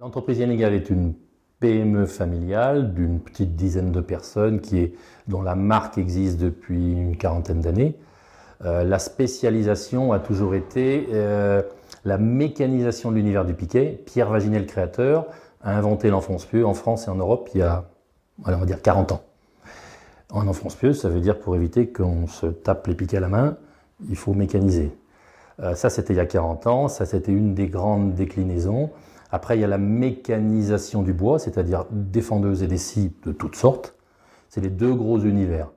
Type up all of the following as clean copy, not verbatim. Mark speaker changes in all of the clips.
Speaker 1: L'entreprise Yannigal est une PME familiale d'une petite dizaine de personnes dont la marque existe depuis une quarantaine d'années. La spécialisation a toujours été la mécanisation de l'univers du piquet. Pierre Vaginet, le créateur, a inventé l'enfonce-pieux en France et en Europe il y a, on va dire, 40 ans. En enfonce-pieux, ça veut dire pour éviter qu'on se tape les piquets à la main, il faut mécaniser. Ça, c'était il y a 40 ans, ça c'était une des grandes déclinaisons. Après, il y a la mécanisation du bois, c'est-à-dire des fendeuses et des scies de toutes sortes. C'est les deux gros univers.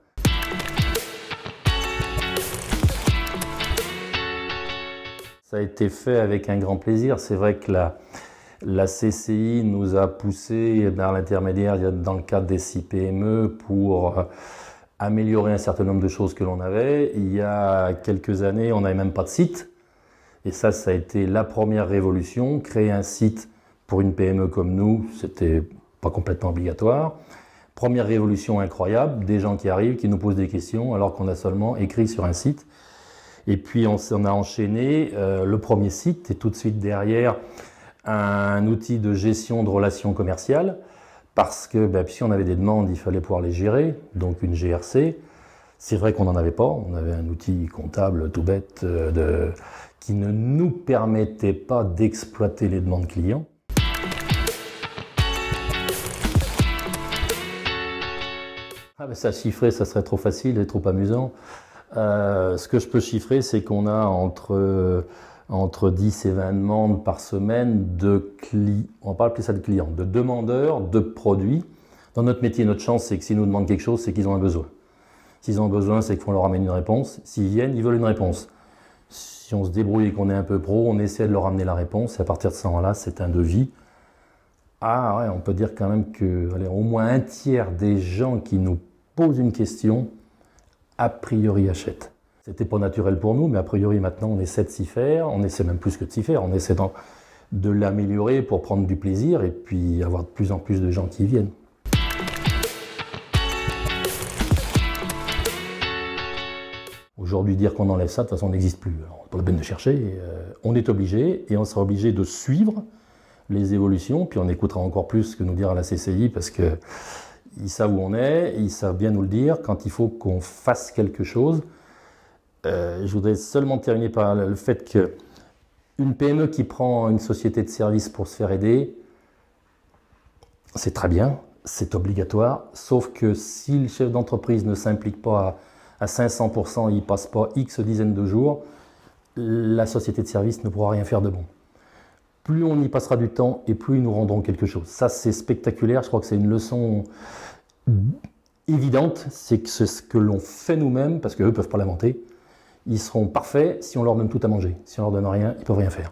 Speaker 1: Ça a été fait avec un grand plaisir. C'est vrai que la CCI nous a poussé par l'intermédiaire, dans le cadre des 6 PME, pour améliorer un certain nombre de choses que l'on avait. Il y a quelques années, on n'avait même pas de site. Et ça a été la première révolution. Créer un site pour une PME comme nous, c'était pas complètement obligatoire. Première révolution incroyable, des gens qui arrivent, qui nous posent des questions, alors qu'on a seulement écrit sur un site. Et puis on a enchaîné le premier site, et tout de suite derrière, un outil de gestion de relations commerciales, parce que si on avait des demandes, il fallait pouvoir les gérer, donc une GRC. C'est vrai qu'on n'en avait pas, on avait un outil comptable tout bête qui ne nous permettait pas d'exploiter les demandes clients. Ça chiffrer, ça serait trop facile et trop amusant. Ce que je peux chiffrer, c'est qu'on a entre 10 et 20 demandes par semaine de clients, on parle plus ça de clients, de demandeurs de produits. Dans notre métier, notre chance, c'est que s'ils nous demandent quelque chose, c'est qu'ils ont un besoin. S'ils ont un besoin, c'est qu'on leur amène une réponse. S'ils viennent, ils veulent une réponse. Si on se débrouille et qu'on est un peu pro, on essaie de leur amener la réponse. Et à partir de ce moment-là, c'est un devis. Ah ouais, on peut dire quand même que au moins un tiers des gens qui nous posent une question, a priori achètent. C'était pas naturel pour nous, mais a priori maintenant on essaie de s'y faire. On essaie même plus que de s'y faire. On essaie de l'améliorer pour prendre du plaisir et puis avoir de plus en plus de gens qui viennent. Aujourd'hui, dire qu'on enlève ça, de toute façon, on n'existe plus. Alors, pas la peine de chercher. On est obligé et on sera obligé de suivre les évolutions. Puis on écoutera encore plus ce que nous dira la CCI parce qu'ils savent où on est, ils savent bien nous le dire quand il faut qu'on fasse quelque chose. Je voudrais seulement terminer par le fait qu'une PME qui prend une société de service pour se faire aider, c'est très bien, c'est obligatoire. Sauf que si le chef d'entreprise ne s'implique pas à 500%, il ne passe pas X dizaines de jours, la société de service ne pourra rien faire de bon. Plus on y passera du temps et plus ils nous rendront quelque chose. Ça, c'est spectaculaire. Je crois que c'est une leçon évidente. C'est que c'est ce que l'on fait nous-mêmes, parce qu'eux ne peuvent pas l'inventer. Ils seront parfaits si on leur donne tout à manger. Si on leur donne rien, ils ne peuvent rien faire.